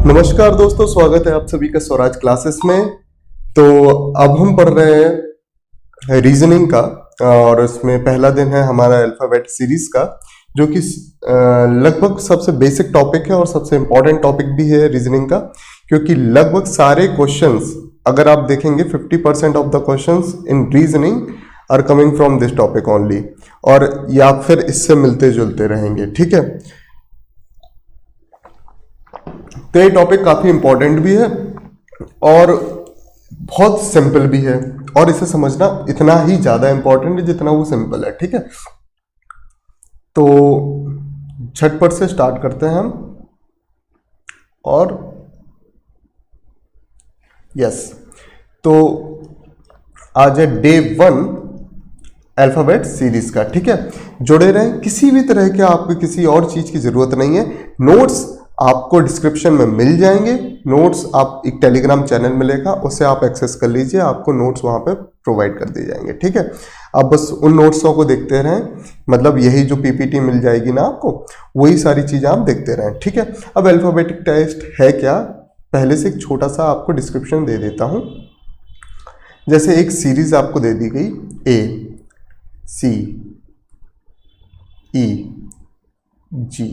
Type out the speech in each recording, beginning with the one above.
नमस्कार दोस्तों, स्वागत है आप सभी का स्वराज क्लासेस में। तो अब हम पढ़ रहे हैं रीजनिंग का और उसमें पहला दिन है हमारा अल्फाबेट सीरीज का, जो कि लगभग सबसे बेसिक टॉपिक है और सबसे इम्पोर्टेंट टॉपिक भी है रीजनिंग का, क्योंकि लगभग सारे क्वेश्चंस अगर आप देखेंगे 50% of the questions in reasoning are coming from this topic only, और या फिर इससे मिलते जुलते रहेंगे। ठीक है, तो ये टॉपिक काफी इंपॉर्टेंट भी है और बहुत सिंपल भी है, और इसे समझना इतना ही ज्यादा इंपॉर्टेंट है जितना वो सिंपल है। ठीक है, तो झटपट से स्टार्ट करते हैं हम। और यस, तो आज है डे 1 अल्फाबेट सीरीज का। ठीक है, जुड़े रहें, किसी भी तरह के आपको किसी और चीज की जरूरत नहीं है। नोट्स आपको डिस्क्रिप्शन में मिल जाएंगे। नोट्स आप एक टेलीग्राम चैनल मिलेगा, उससे आप एक्सेस कर लीजिए, आपको नोट्स वहां पे प्रोवाइड कर दिए जाएंगे। ठीक है, आप बस उन नोट्सों को देखते रहें, मतलब यही जो पीपीटी मिल जाएगी ना आपको, वही सारी चीजें आप देखते रहें। ठीक है, अब अल्फाबेटिक टेस्ट है क्या, पहले से एक छोटा सा आपको डिस्क्रिप्शन दे देता हूं। जैसे एक सीरीज आपको दे दी गई ACEG,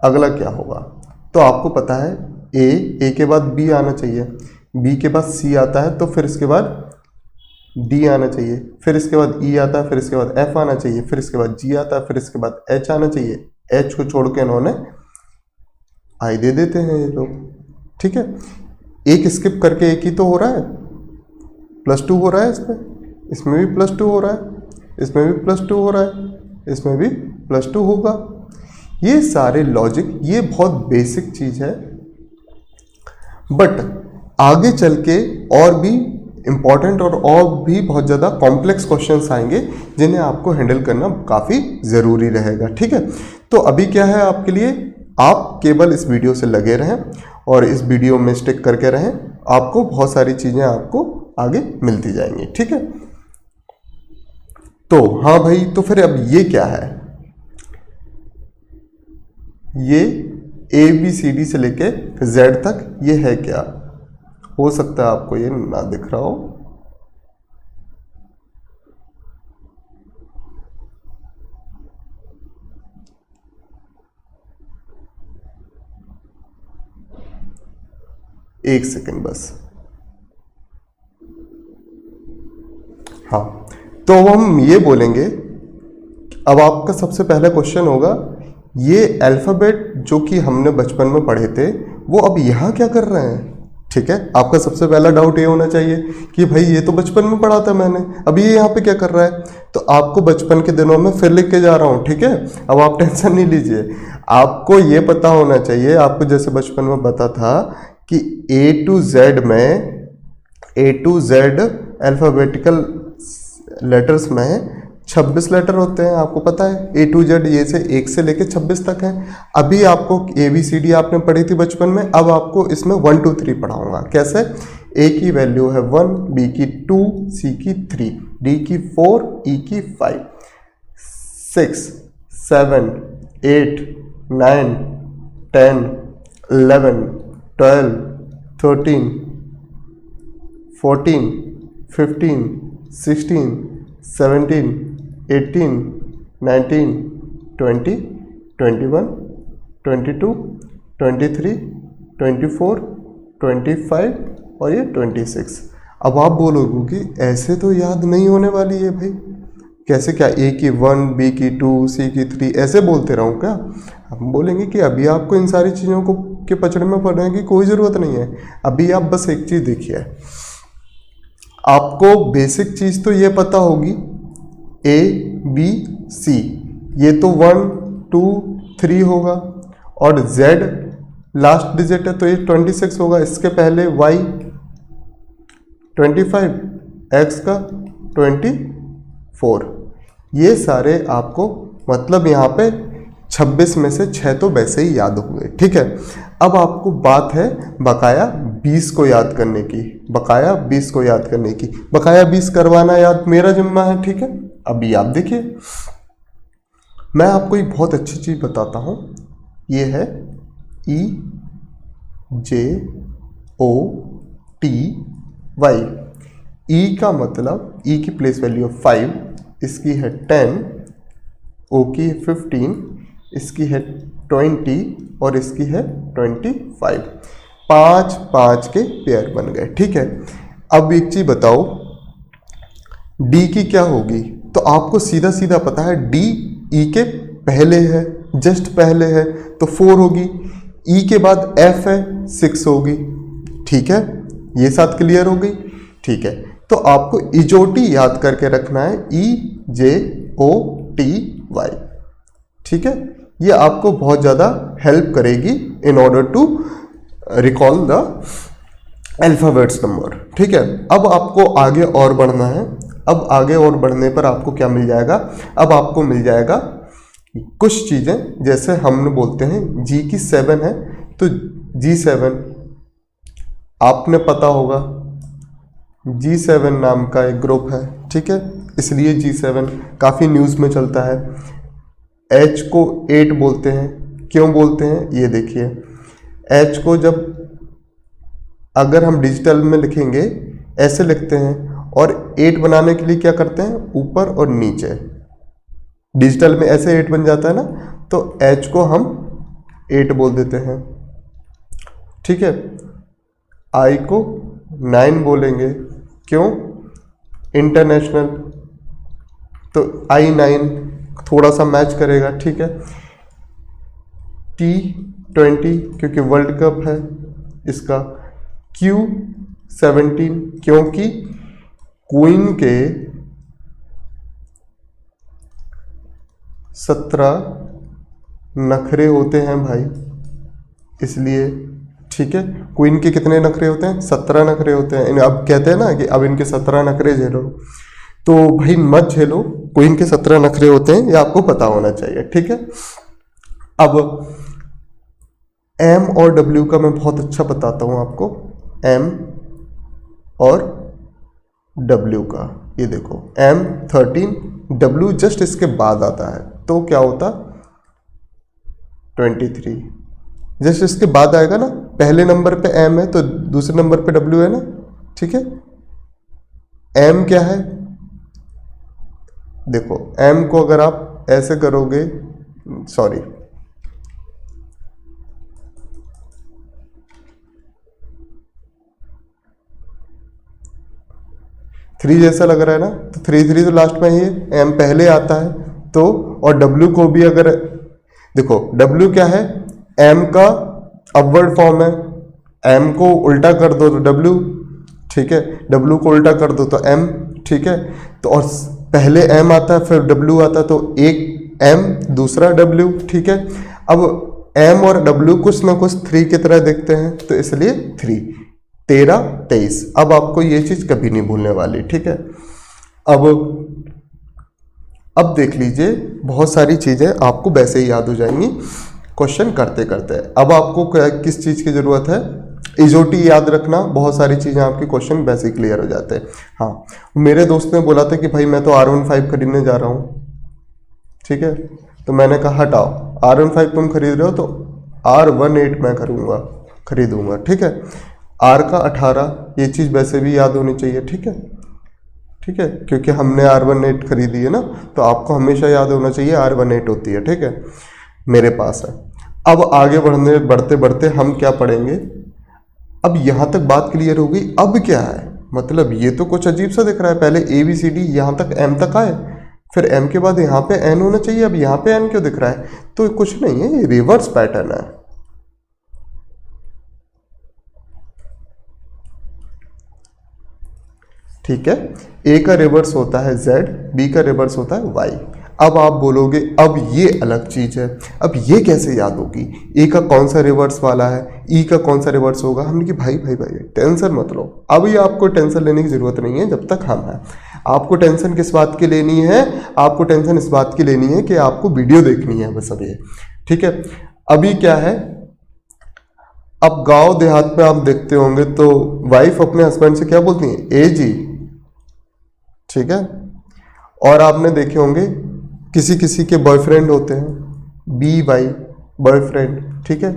अगला क्या होगा, तो आपको पता है ए के बाद बी आना चाहिए, बी के बाद सी आता है, तो फिर इसके बाद डी आना चाहिए, फिर इसके बाद ई आता है, फिर इसके बाद एफ आना चाहिए, फिर इसके बाद जी आता है, फिर इसके बाद एच आना चाहिए। एच को छोड़ के इन्होंने आई दे देते हैं ये लोग। ठीक है, एक स्किप करके एक ही तो हो रहा है, +2 हो रहा है इसमें भी +2 हो रहा है, इसमें भी +2 हो रहा है, इसमें भी +2 होगा। ये सारे लॉजिक, ये बहुत बेसिक चीज है, बट आगे चल के और भी इंपॉर्टेंट और भी बहुत ज़्यादा कॉम्प्लेक्स क्वेश्चंस आएंगे जिन्हें आपको हैंडल करना काफ़ी ज़रूरी रहेगा। ठीक है, तो अभी क्या है आपके लिए, आप केवल इस वीडियो से लगे रहें और इस वीडियो में स्टिक करके रहें, आपको बहुत सारी चीज़ें आपको आगे मिलती जाएंगी। ठीक है, तो हाँ भाई, तो फिर अब ये क्या है, ये ABCD से लेके Z तक ये है क्या, हो सकता है आपको ये ना दिख रहा हो। एक सेकंड बस। हाँ, तो हम ये बोलेंगे, अब आपका सबसे पहला क्वेश्चन होगा, ये अल्फाबेट जो कि हमने बचपन में पढ़े थे वो अब यहाँ क्या कर रहे हैं। ठीक है, आपका सबसे पहला डाउट ये होना चाहिए कि भाई ये तो बचपन में पढ़ा था मैंने, अब ये यहाँ पे क्या कर रहा है। तो आपको बचपन के दिनों में फिर लिख के जा रहा हूँ। ठीक है, अब आप टेंशन नहीं लीजिए, आपको ये पता होना चाहिए, आपको जैसे बचपन में पता था कि A to Z में, A to Z alphabetical letters में 26 लेटर होते हैं, आपको पता है। A to Z ये से 1 से लेके 26 तक है। अभी आपको ABCD आपने पढ़ी थी बचपन में, अब आपको इसमें 1 2 3 पढ़ाऊंगा। कैसे, A की वैल्यू है 1, B की 2, C की 3, D की 4, E की 5, 6 7 8 9 10 11 12 13 14 15 16 17 18 19 20 21 22 23 24 25 और ये 26। अब आप बोलोगे कि ऐसे तो याद नहीं होने वाली है भाई, कैसे, क्या A की 1, B की 2, C की 3 ऐसे बोलते रहूं क्या। हम बोलेंगे कि अभी आपको इन सारी चीज़ों को के पचड़े में पड़ने की कोई ज़रूरत नहीं है। अभी आप बस एक चीज़ देखिए, आपको बेसिक चीज़ तो ये पता होगी, A B C, ये तो 1 2 3 होगा, और Z लास्ट डिजिट है तो ये 26 होगा, इसके पहले Y 25, X का 24, ये सारे आपको, मतलब यहाँ पे 26 में से 6 तो वैसे ही याद होंगे। ठीक है, अब आपको बात है बकाया 20 को याद करने की, बकाया 20 को याद करने की, बकाया 20 करवाना याद मेरा जिम्मा है। ठीक है, अभी आप देखिए, मैं आपको एक बहुत अच्छी चीज बताता हूं, ये है E JOTY। ई का मतलब ई की प्लेस वैल्यू 5, इसकी है 10, ओ की है 15, इसकी है 20 और इसकी है 25। 5 5 के पेयर बन गए। ठीक है, अब एक चीज बताओ, डी की क्या होगी? तो आपको सीधा सीधा पता है डी ई के पहले है, जस्ट पहले है, तो 4 होगी। ई के बाद एफ है, 6 होगी। ठीक है, ये साथ क्लियर हो गई। ठीक है, तो आपको इजोटी याद करके रखना है, EJOTY। ठीक है, ये आपको बहुत ज़्यादा हेल्प करेगी in order to recall the alphabets number. ठीक है, अब आपको आगे और बढ़ना है। अब आगे और बढ़ने पर आपको क्या मिल जाएगा? अब आपको मिल जाएगा कुछ चीज़ें, जैसे हम बोलते हैं जी की 7 है, तो G7 आपने पता होगा, G7 नाम का एक ग्रुप है। ठीक है, इसलिए G7 काफ़ी न्यूज़ में चलता है। H को 8 बोलते हैं। क्यों बोलते हैं ये देखिए, H को जब अगर हम डिजिटल में लिखेंगे ऐसे लिखते हैं, और 8 बनाने के लिए क्या करते हैं, ऊपर और नीचे। डिजिटल में ऐसे 8 बन जाता है ना, तो H को हम 8 बोल देते हैं। ठीक है, I को 9 बोलेंगे। क्यों? इंटरनेशनल, तो I9 थोड़ा सा मैच करेगा। ठीक है, T20 क्योंकि वर्ल्ड कप है इसका। Q17 क्योंकि क्वीन के 17 नखरे होते हैं भाई, इसलिए। ठीक है, क्वीन के कितने नखरे होते हैं? 17 नखरे होते हैं। अब कहते हैं ना कि अब इनके 17 नखरे झेलो, तो भाई मत झेलो, क्वीन के 17 नखरे होते हैं, ये आपको पता होना चाहिए। ठीक है, अब M और W का मैं बहुत अच्छा बताता हूं आपको। M और W का, ये देखो M13, W जस्ट इसके बाद आता है, तो क्या होता? 23। जस्ट इसके बाद आएगा ना, पहले नंबर पे M है तो दूसरे नंबर पे W है ना। ठीक है, M क्या है? देखो M को अगर आप ऐसे करोगे, सॉरी, थ्री जैसा लग रहा है ना, तो 3 तो लास्ट में ही है, M पहले आता है तो, और W को भी अगर देखो, W क्या है? M का अपवर्ड फॉर्म है, M को उल्टा कर दो तो W। ठीक है, W को उल्टा कर दो तो M। ठीक है, तो और पहले M आता है फिर W आता है, तो एक M दूसरा W। ठीक है, अब M और W कुछ ना कुछ 3 की तरह दिखते हैं, तो इसलिए 3। 13 23। अब आपको ये चीज कभी नहीं भूलने वाली। ठीक है, अब देख लीजिए, बहुत सारी चीजें आपको वैसे ही याद हो जाएंगी क्वेश्चन करते करते। अब आपको किस चीज की जरूरत है? इजोटी याद रखना, बहुत सारी चीजें आपकी क्वेश्चन वैसे ही क्लियर हो जाते हैं। हाँ, मेरे दोस्त ने बोला था कि भाई मैं तो R15 खरीदने जा रहा हूँ। ठीक है, तो मैंने कहा हटाओ, R15 तुम खरीद रहे हो तो R18 मैं खरीदूंगा। ठीक है, R का 18, ये चीज़ वैसे भी याद होनी चाहिए। ठीक है, ठीक है, क्योंकि हमने R18 खरीदी है ना, तो आपको हमेशा याद होना चाहिए R18 होती है। ठीक है, मेरे पास है। अब आगे बढ़ते बढ़ते हम क्या पढ़ेंगे? अब यहाँ तक बात क्लियर हो गई। अब क्या है, मतलब ये तो कुछ अजीब सा दिख रहा है, पहले ABCD यहाँ तक M तक आए, फिर M के बाद यहाँ पे N होना चाहिए, अब यहाँ पे N क्यों दिख रहा है? तो कुछ नहीं है, ये रिवर्स पैटर्न है। ठीक है, A का रिवर्स होता है Z, B का रिवर्स होता है Y। अब आप बोलोगे अब ये अलग चीज है, अब ये कैसे याद होगी? A का कौन सा रिवर्स वाला है, E का कौन सा रिवर्स होगा? हमने कि भाई भाई भाई टेंशन मत लो, अभी आपको टेंशन लेने की जरूरत नहीं है जब तक हम हैं। आपको टेंशन किस बात की लेनी है? आपको टेंशन इस बात की लेनी है कि आपको वीडियो देखनी है बस अभी। ठीक है, अभी क्या है, अब गांव देहात में आप देखते होंगे तो वाइफ अपने हस्बैंड से क्या बोलती है? ए जी। ठीक है, और आपने देखे होंगे किसी किसी के बॉयफ्रेंड होते हैं, BY बॉयफ्रेंड। ठीक है,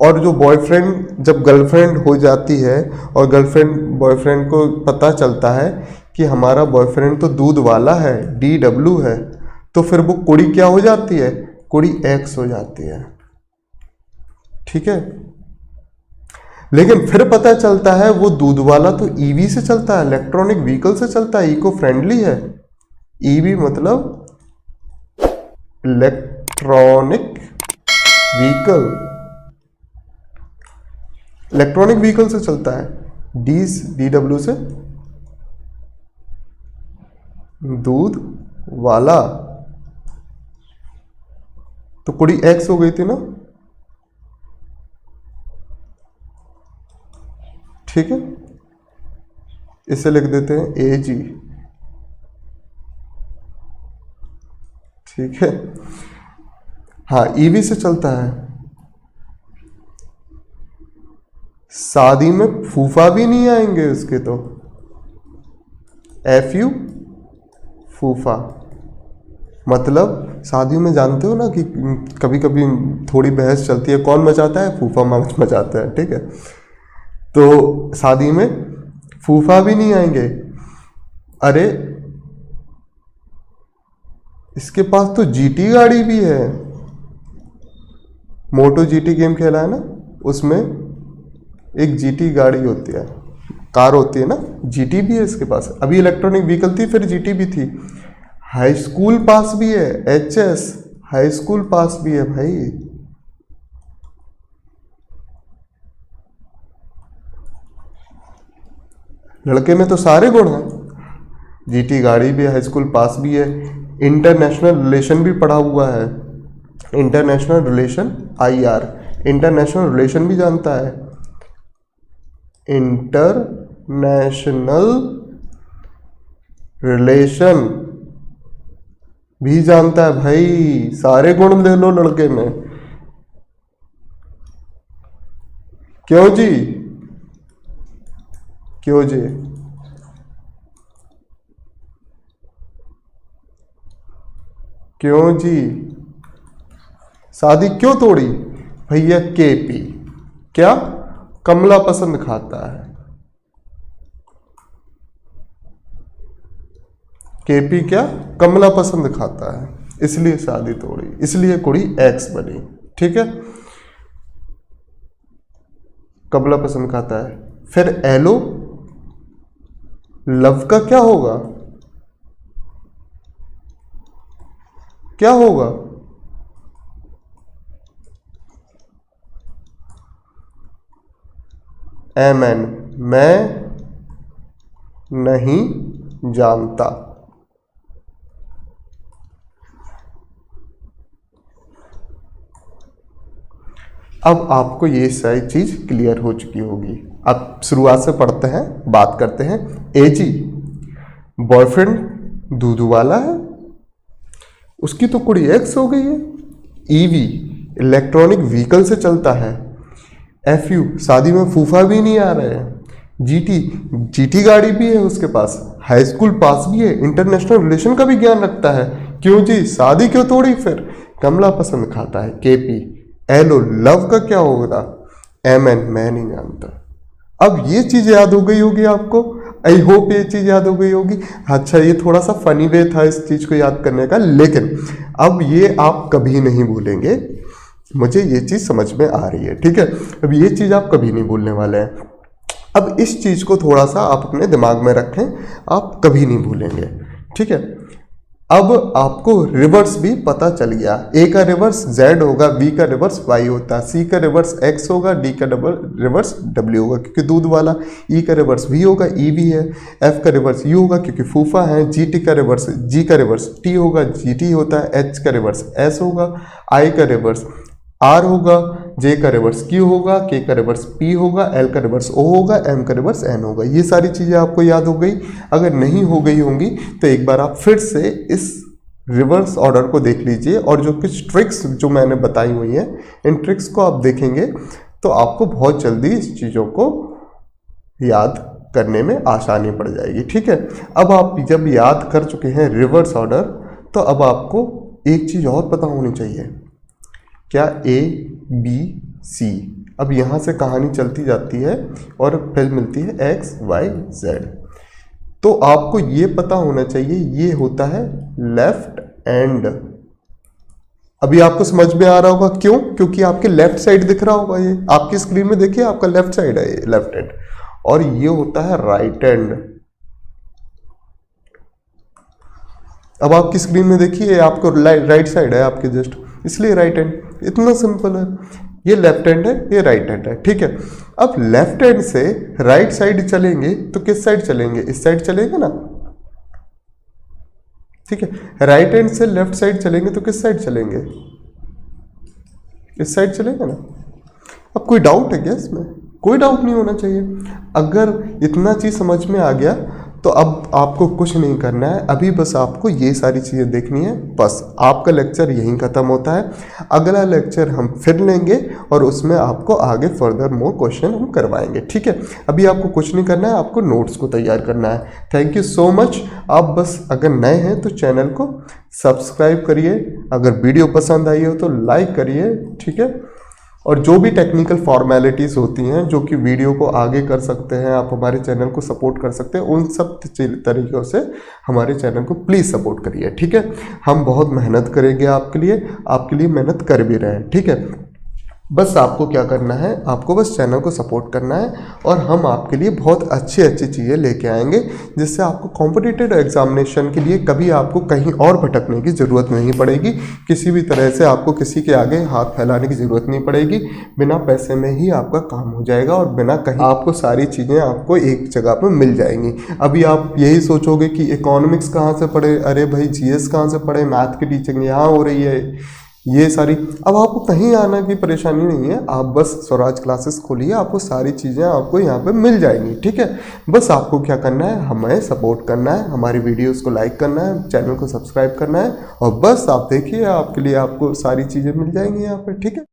और जो बॉयफ्रेंड जब गर्लफ्रेंड हो जाती है और गर्लफ्रेंड बॉयफ्रेंड को पता चलता है कि हमारा बॉयफ्रेंड तो दूध वाला है, DW है, तो फिर वो कुड़ी क्या हो जाती है, कुड़ी X हो जाती है। ठीक है, लेकिन फिर पता चलता है वो दूध वाला तो EV से चलता है, इलेक्ट्रॉनिक व्हीकल से चलता है, इको फ्रेंडली है। EV मतलब इलेक्ट्रॉनिक व्हीकल, इलेक्ट्रॉनिक व्हीकल से चलता है। DW से दूध वाला, तो कुड़ी X हो गई थी ना। ठीक है, इसे लिख देते हैं AG। ठीक है, हाँ, EV से चलता है। शादी में फूफा भी नहीं आएंगे उसके, तो FU फूफा, मतलब शादियों में जानते हो ना कि कभी कभी थोड़ी बहस चलती है, कौन मचाता है, फूफा मचाता है। ठीक है, तो शादी में फूफा भी नहीं आएंगे। अरे इसके पास तो GT गाड़ी भी है, मोटो GT गेम खेला है ना, उसमें एक GT गाड़ी होती है, कार होती है ना, GT भी है इसके पास। अभी इलेक्ट्रॉनिक व्हीकल थी, फिर GT भी थी। हाई स्कूल पास भी है, HS हाई स्कूल पास भी है भाई। लड़के में तो सारे गुण हैं, GT गाड़ी भी है, हाई स्कूल पास भी है, इंटरनेशनल रिलेशन भी पढ़ा हुआ है, international relation IR, international relation भी जानता है, इंटरनेशनल रिलेशन भी जानता है भाई। सारे गुण ले लो लड़के में। क्यों जी, क्यों जी, क्यों जी, शादी क्यों तोड़ी भैया? KP क्या कमला पसंद खाता है, KP क्या कमला पसंद खाता है, इसलिए शादी तोड़ी, इसलिए कुड़ी X बनी। ठीक है, कमला पसंद खाता है। फिर LO लव का क्या होगा, क्या होगा? MN मैं नहीं जानता। अब आपको ये सारी चीज क्लियर हो चुकी होगी। अब शुरुआत से पढ़ते हैं, बात करते हैं। AG बॉयफ्रेंड दूध वाला है, उसकी तो कुड़ी X हो गई है। EV इलेक्ट्रॉनिक व्हीकल से चलता है। FU शादी में फूफा भी नहीं आ रहे हैं। GT गाड़ी भी है उसके पास, हाई स्कूल पास भी है, इंटरनेशनल रिलेशन का भी ज्ञान रखता है। क्यों जी, शादी क्यों तोड़ी? फिर कमला पसंद खाता है, KP। LO लव का क्या होगा? MN मैं नहीं जानता। अब ये चीज याद हो गई होगी आपको, आई होप ये चीज याद हो गई होगी। अच्छा, ये थोड़ा सा फनी वे था इस चीज को याद करने का, लेकिन अब ये आप कभी नहीं भूलेंगे। मुझे ये चीज समझ में आ रही है, ठीक है। अब ये चीज आप कभी नहीं भूलने वाले हैं। अब इस चीज को थोड़ा सा आप अपने दिमाग में रखें, आप कभी नहीं भूलेंगे, ठीक है। अब आपको रिवर्स भी पता चल गया। A का रिवर्स Z होगा, B का रिवर्स Y होता है, C का रिवर्स X होगा, D का रिवर्स W होगा क्योंकि दूध वाला, E का रिवर्स V होगा, EV है, F का रिवर्स U होगा क्योंकि फूफा है, G का रिवर्स T होगा, GT होता है, H का रिवर्स S होगा, I का रिवर्स R होगा, J का रिवर्स Q होगा, K का रिवर्स P होगा, L का रिवर्स O होगा, M का रिवर्स N होगा। ये सारी चीज़ें आपको याद हो गई। अगर नहीं हो गई होंगी तो एक बार आप फिर से इस रिवर्स ऑर्डर को देख लीजिए, और जो कुछ ट्रिक्स जो मैंने बताई हुई हैं, इन ट्रिक्स को आप देखेंगे तो आपको बहुत जल्दी इस चीज़ों को याद करने में आसानी पड़ जाएगी, ठीक है। अब आप जब याद कर चुके हैं रिवर्स ऑर्डर, तो अब आपको एक चीज़ और पता होनी चाहिए। क्या A B C अब यहाँ से कहानी चलती जाती है और फिर मिलती है एक्स वाई जेड। तो आपको ये पता होना चाहिए ये होता है लेफ्ट एंड। अभी आपको समझ में आ रहा होगा क्यों? क्योंकि आपके लेफ्ट साइड दिख रहा होगा, ये आपकी स्क्रीन में देखिए आपका लेफ्ट साइड है, ये लेफ्ट हैंड, और ये होता है राइट हैंड। अब आपकी स्क्रीन में देखिए आपको राइट साइड है आपके जस्ट, इसलिए राइट हैंड। इतना सिंपल है। ये लेफ्ट हैंड है, ये राइट हैंड है, ठीक है। अब लेफ्ट हैंड से राइट साइड चलेंगे तो किस साइड चलेंगे? इस साइड चलेंगे ना, ठीक है। राइट हैंड से लेफ्ट साइड चलेंगे तो किस साइड चलेंगे? इस साइड चलेंगे ना। अब कोई डाउट है क्या इसमें? कोई डाउट नहीं होना चाहिए। अगर इतना चीज समझ में आ गया तो अब आपको कुछ नहीं करना है, अभी बस आपको ये सारी चीज़ें देखनी है, बस आपका लेक्चर यहीं ख़त्म होता है। अगला लेक्चर हम फिर लेंगे और उसमें आपको आगे फर्दर मोर क्वेश्चन हम करवाएंगे, ठीक है। अभी आपको कुछ नहीं करना है, आपको नोट्स को तैयार करना है। Thank you so much. आप बस अगर नए हैं तो चैनल को सब्सक्राइब करिए, अगर वीडियो पसंद आई हो तो लाइक करिए, ठीक है। और जो भी टेक्निकल फॉर्मेलिटीज़ होती हैं जो कि वीडियो को आगे कर सकते हैं, आप हमारे चैनल को सपोर्ट कर सकते हैं, उन सब तरीक़ों से हमारे चैनल को प्लीज़ सपोर्ट करिए, ठीक है। हम बहुत मेहनत करेंगे आपके लिए मेहनत कर भी रहे हैं, ठीक है। बस आपको क्या करना है, आपको बस चैनल को सपोर्ट करना है और हम आपके लिए बहुत अच्छी चीज़ें लेके आएंगे, जिससे आपको कॉम्पिटिटिव एग्जामिनेशन के लिए कभी आपको कहीं और भटकने की ज़रूरत नहीं पड़ेगी। किसी भी तरह से आपको किसी के आगे हाथ फैलाने की ज़रूरत नहीं पड़ेगी। बिना पैसे में ही आपका काम हो जाएगा और बिना कहीं आपको सारी चीज़ें आपको एक जगह पर मिल जाएंगी। अभी आप यही सोचोगे कि इकोनॉमिक्स कहाँ से पढ़े, अरे भाई जीएस कहाँ से पढ़े, मैथ की टीचिंग यहाँ हो रही है, ये सारी। अब आपको कहीं आना की परेशानी नहीं है, आप बस स्वराज क्लासेस खोलिए, आपको सारी चीज़ें आपको यहाँ पे मिल जाएंगी, ठीक है। बस आपको क्या करना है, हमें सपोर्ट करना है, हमारी वीडियोस को लाइक करना है, चैनल को सब्सक्राइब करना है और बस आप देखिए आपके लिए आपको सारी चीज़ें मिल जाएंगी यहाँ पे, ठीक है।